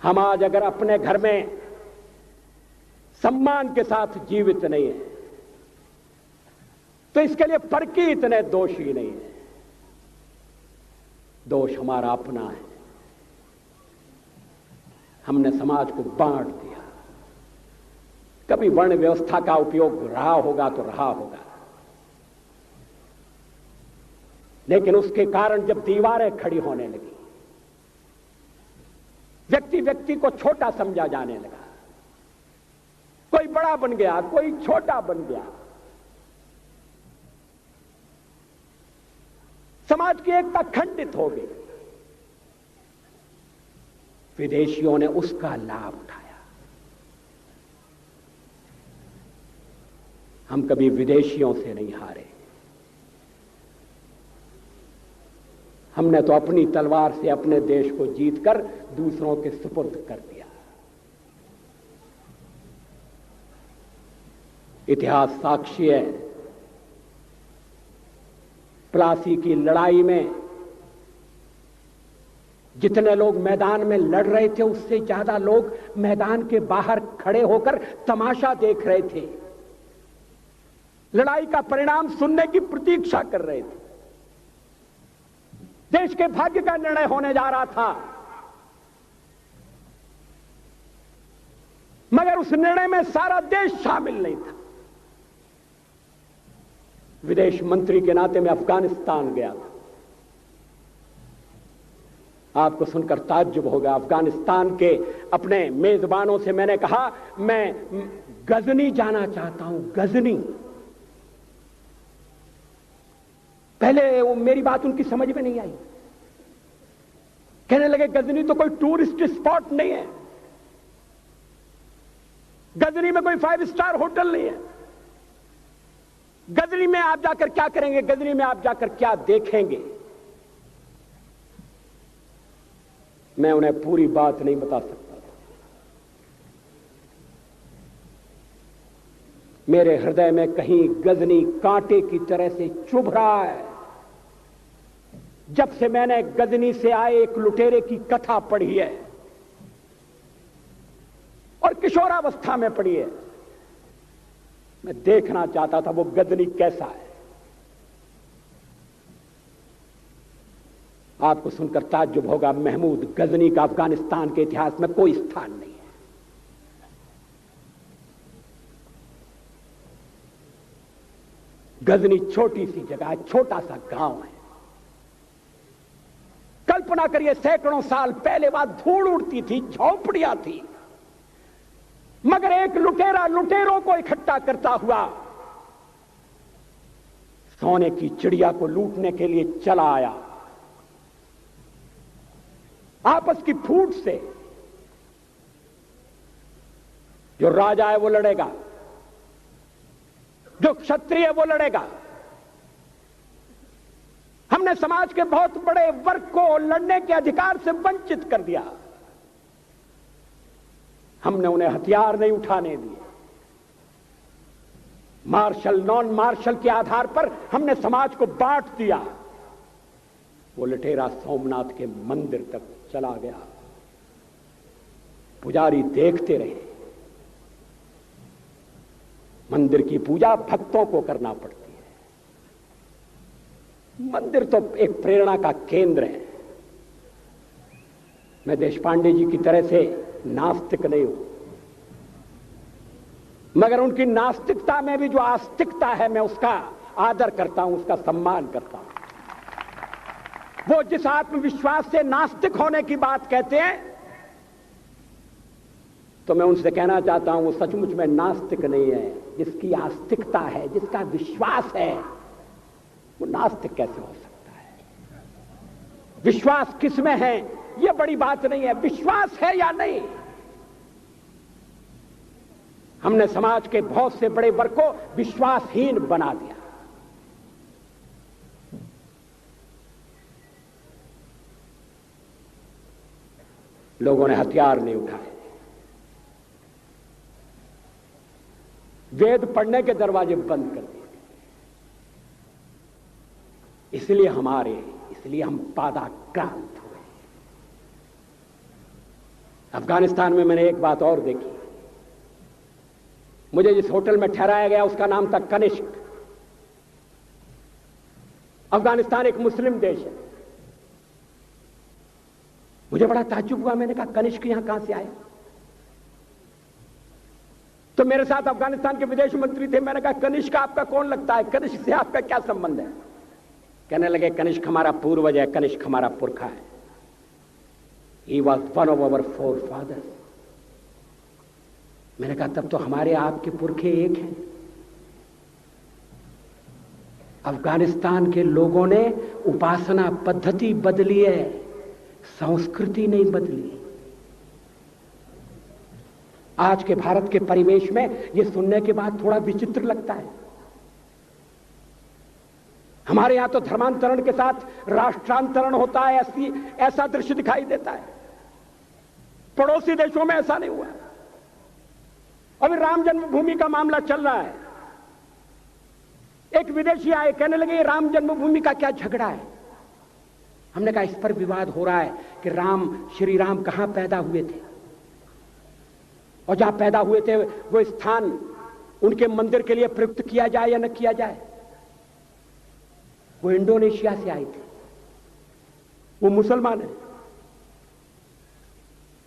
हम आज अगर अपने घर में सम्मान के साथ जीवित नहीं है तो इसके लिए परकी इतने दोषी नहीं है। दोष हमारा अपना है। हमने समाज को बांट दिया। कभी वर्ण व्यवस्था का उपयोग रहा होगा तो रहा होगा, लेकिन उसके कारण जब दीवारें खड़ी होने लगी, व्यक्ति व्यक्ति को छोटा समझा जाने लगा, कोई बड़ा बन गया, कोई छोटा बन गया, समाज की एकता खंडित हो गई। विदेशियों ने उसका लाभ उठाया। हम कभी विदेशियों से नहीं हारे। हमने तो अपनी तलवार से अपने देश को जीतकर दूसरों के सुपुर्द कर दिया। इतिहास साक्षी है, प्लासी की लड़ाई में जितने लोग मैदान में लड़ रहे थे उससे ज्यादा लोग मैदान के बाहर खड़े होकर तमाशा देख रहे थे, लड़ाई का परिणाम सुनने की प्रतीक्षा कर रहे थे। देश के भाग्य का निर्णय होने जा रहा था, मगर उस निर्णय में सारा देश शामिल नहीं था। विदेश मंत्री के नाते मैं अफगानिस्तान गया था। आपको सुनकर ताज्जुब होगा। अफगानिस्तान के अपने मेजबानों से मैंने कहा मैं गजनी जाना चाहता हूं, गजनी। पहले वो मेरी बात उनकी समझ में नहीं आई। कहने लगे गजनी तो कोई टूरिस्ट स्पॉट नहीं है, गजनी में कोई 5 स्टार होटल नहीं है, गजनी में आप जाकर क्या करेंगे, गजनी में आप जाकर क्या देखेंगे। मैं उन्हें पूरी बात नहीं बता सकता था। मेरे हृदय में कहीं गजनी कांटे की तरह से चुभ रहा है। जब से मैंने गजनी से आए एक लुटेरे की कथा पढ़ी है और किशोरावस्था में पढ़ी है, मैं देखना चाहता था वो गजनी कैसा है। आपको सुनकर ताज्जुब होगा, महमूद गजनी का अफगानिस्तान के इतिहास में कोई स्थान नहीं है। गजनी छोटी सी जगह है, छोटा सा गांव है। कल्पना करिए, सैकड़ों साल पहले वहां धूल उड़ती थी, झोंपड़ियां थी, मगर एक लुटेरा लुटेरों को इकट्ठा करता हुआ सोने की चिड़िया को लूटने के लिए चला आया। आपस की फूट से जो राजा है वो लड़ेगा, जो क्षत्रिय है वो लड़ेगा। हमने समाज के बहुत बड़े वर्ग को लड़ने के अधिकार से वंचित कर दिया। हमने उन्हें हथियार नहीं उठाने दिए। मार्शल नॉन मार्शल के आधार पर हमने समाज को बांट दिया। वो लुटेरा सोमनाथ के मंदिर तक चला गया। पुजारी देखते रहे। मंदिर की पूजा भक्तों को करना पड़ती है। मंदिर तो एक प्रेरणा का केंद्र है। मैं देशपांडे जी की तरह से नास्तिक नहीं हूं, मगर उनकी नास्तिकता में भी जो आस्तिकता है मैं उसका आदर करता हूं, उसका सम्मान करता हूं। वो जिस आत्मविश्वास से नास्तिक होने की बात कहते हैं, तो मैं उनसे कहना चाहता हूं वो सचमुच में नास्तिक नहीं है। जिसकी आस्तिकता है, जिसका विश्वास है, वो नास्तिक कैसे हो सकता है? विश्वास किसमें है ये बड़ी बात नहीं है, विश्वास है या नहीं। हमने समाज के बहुत से बड़े वर्ग को विश्वासहीन बना दिया। लोगों ने हथियार नहीं उठाए, वेद पढ़ने के दरवाजे बंद कर दिए। इसलिए हम पादाक्रांत हुए। अफगानिस्तान में मैंने एक बात और देखी। मुझे जिस होटल में ठहराया गया उसका नाम था कनिष्क। अफगानिस्तान एक मुस्लिम देश है। मुझे बड़ा ताज्जुब हुआ। मैंने कहा कनिष्क यहां कहां से आया? तो मेरे साथ अफगानिस्तान के विदेश मंत्री थे। मैंने कहा कनिष्क आपका कौन लगता है? कनिष्क से आपका क्या संबंध है? कहने लगे कनिष्क हमारा पूर्वज है, कनिष्क हमारा पुरखा है। He was one of our forefathers। मैंने कहा तब तो हमारे आपके पुरखे एक हैं। अफगानिस्तान के लोगों ने उपासना पद्धति बदली है, संस्कृति नहीं बदली। आज के भारत के परिवेश में यह सुनने के बाद थोड़ा विचित्र लगता है। हमारे यहां तो धर्मांतरण के साथ राष्ट्रांतरण होता है, ऐसा दृश्य दिखाई देता है। पड़ोसी देशों में ऐसा नहीं हुआ। अभी राम जन्मभूमि का मामला चल रहा है। एक विदेशी आए, कहने लगे ये राम जन्मभूमि का क्या झगड़ा है? हमने कहा इस पर विवाद हो रहा है कि श्री राम कहां पैदा हुए थे, और जहां पैदा हुए थे वो स्थान उनके मंदिर के लिए प्रयुक्त किया जाए या न किया जाए। वो इंडोनेशिया से आए थे, वो मुसलमान है।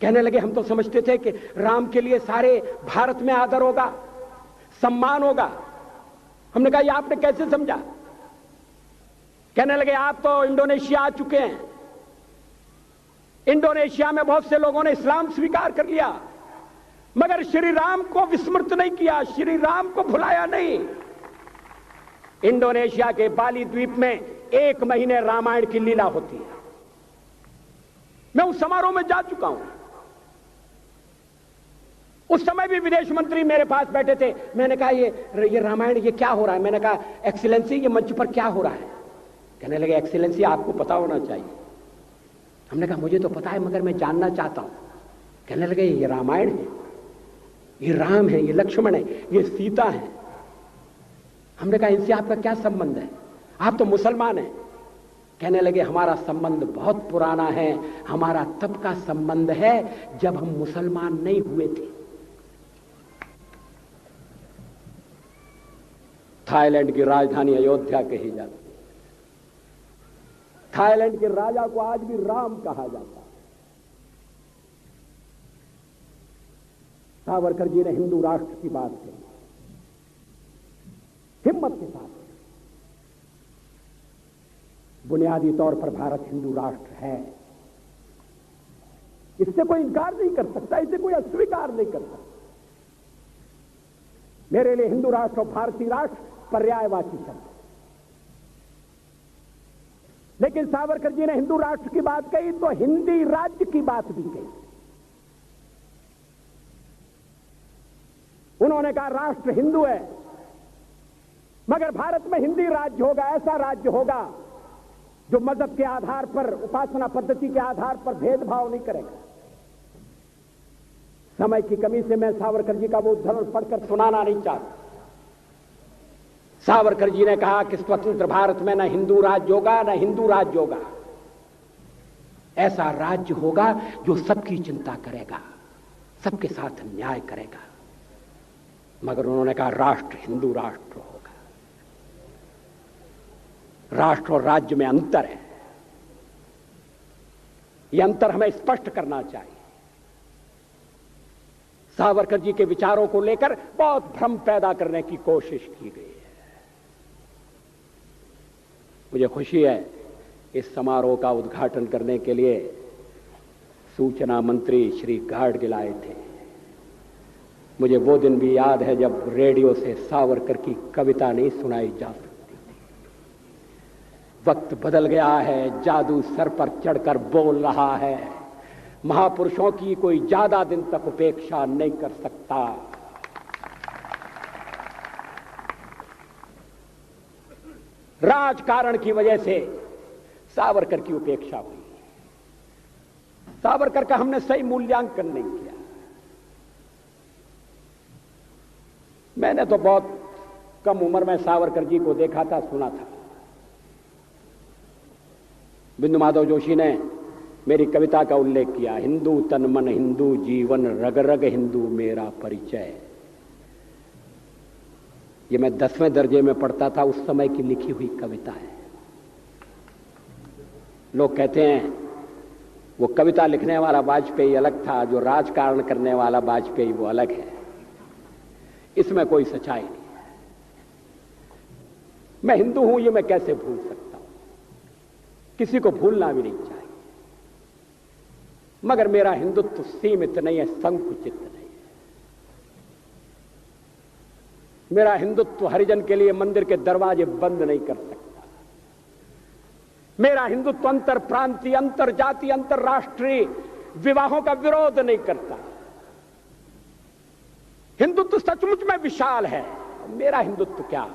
कहने लगे हम तो समझते थे कि राम के लिए सारे भारत में आदर होगा, सम्मान होगा। हमने कहा ये आपने कैसे समझा? कहने लगे आप तो इंडोनेशिया आ चुके हैं। इंडोनेशिया में बहुत से लोगों ने इस्लाम स्वीकार कर लिया, मगर श्री राम को विस्मृत नहीं किया, श्री राम को भुलाया नहीं। इंडोनेशिया के बाली द्वीप में 1 महीने रामायण की लीला होती है। मैं उस समारोह में जा चुका हूं। उस समय भी विदेश मंत्री मेरे पास बैठे थे। मैंने कहा ये रामायण ये क्या हो रहा है? मैंने कहा एक्सीलेंसी ये मंच पर क्या हो रहा है? कहने लगे एक्सीलेंसी आपको पता होना चाहिए। हमने कहा मुझे तो पता है मगर मैं जानना चाहता हूं। कहने लगे ये रामायण है, ये राम है, ये लक्ष्मण है, ये सीता है। हमने कहा इनसे आपका क्या संबंध है? आप तो मुसलमान हैं। कहने लगे हमारा संबंध बहुत पुराना है। हमारा तब का संबंध है जब हम मुसलमान नहीं हुए थे। थाईलैंड की राजधानी अयोध्या कही जाती है। थाईलैंड के राजा को आज भी राम कहा जाता है। सावरकर जी ने हिंदू राष्ट्र की बात कही, हिम्मत के साथ। बुनियादी तौर पर भारत हिंदू राष्ट्र है, इससे कोई इनकार नहीं कर सकता, इसे कोई अस्वीकार नहीं कर सकता। मेरे लिए हिंदू राष्ट्र और भारतीय राष्ट्र पर्यायवाची शब्द। लेकिन सावरकर जी ने हिंदू राष्ट्र की बात कही तो हिंदी राज्य की बात भी कही। उन्होंने कहा राष्ट्र हिंदू है, मगर भारत में हिंदी राज्य होगा, ऐसा राज्य होगा जो मजहब के आधार पर, उपासना पद्धति के आधार पर भेदभाव नहीं करेगा। समय की कमी से मैं सावरकर जी का वो उद्धरण पढ़कर सुनाना नहीं चाहता। सावरकर जी ने कहा कि स्वतंत्र भारत में न हिंदू राज्य होगा, न हिंदू राज्य होगा। ऐसा राज्य होगा जो सबकी चिंता करेगा, सबके साथ न्याय करेगा। मगर उन्होंने कहा राष्ट्र हिंदू राष्ट्र होगा। राष्ट्र और राज्य में अंतर है, यह अंतर हमें स्पष्ट करना चाहिए। सावरकर जी के विचारों को लेकर बहुत भ्रम पैदा करने की कोशिश की गई है। मुझे खुशी है इस समारोह का उद्घाटन करने के लिए सूचना मंत्री श्री गाडगिल आए थे। मुझे वो दिन भी याद है जब रेडियो से सावरकर की कविता नहीं सुनाई जा सकती थी। वक्त बदल गया है, जादू सर पर चढ़कर बोल रहा है, महापुरुषों की कोई ज्यादा दिन तक उपेक्षा नहीं कर सकता। राजकारण की वजह से सावरकर की उपेक्षा हुई। सावरकर का हमने सही मूल्यांकन नहीं किया। मैंने तो बहुत कम उम्र में सावरकर जी को देखा था, सुना था। बिंदु माधव जोशी ने मेरी कविता का उल्लेख किया, हिंदू तन मन हिंदू जीवन रग रग हिंदू मेरा परिचय। ये मैं 10वें दर्जे में पढ़ता था, उस समय की लिखी हुई कविता है। लोग कहते हैं वो कविता लिखने वाला वाजपेयी अलग था, जो राजकारण करने वाला वाजपेयी वो अलग है। इसमें कोई सच्चाई नहीं है। मैं हिंदू हूं ये मैं कैसे भूल सकता हूं? किसी को भूलना भी नहीं चाहिए। मगर मेरा हिंदुत्व सीमित नहीं है, संकुचित नहीं है। मेरा हिंदुत्व हरिजन के लिए मंदिर के दरवाजे बंद नहीं कर सकता। मेरा हिंदुत्व अंतर प्रांतीय, अंतर जाति, अंतरराष्ट्रीय विवाहों का विरोध नहीं करता। हिंदुत्व सचमुच में विशाल है। मेरा हिंदुत्व क्या,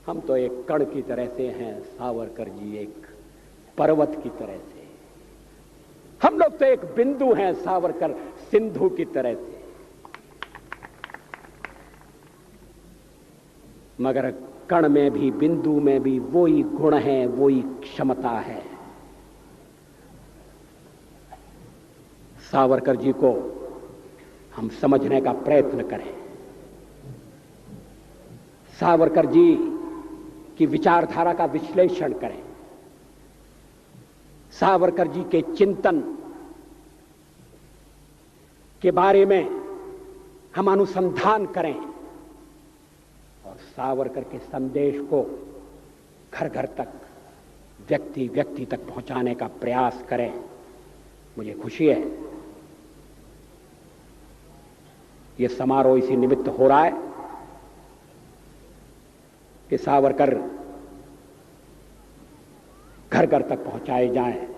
हम तो एक कण की तरह से हैं, सावरकर जी एक पर्वत की तरह से। हम लोग तो एक बिंदु हैं, सावरकर सिंधु की तरह से। मगर कण में भी, बिंदु में भी वही गुण है, वही क्षमता है। सावरकर जी को हम समझने का प्रयत्न करें। सावरकर जी की विचारधारा का विश्लेषण करें। सावरकर जी के चिंतन के बारे में हम अनुसंधान करें और सावरकर के संदेश को घर घर तक, व्यक्ति व्यक्ति तक पहुंचाने का प्रयास करें। मुझे खुशी है यह समारोह इसी निमित्त हो रहा है कि सावरकर घर घर तक पहुंचाए जाएं।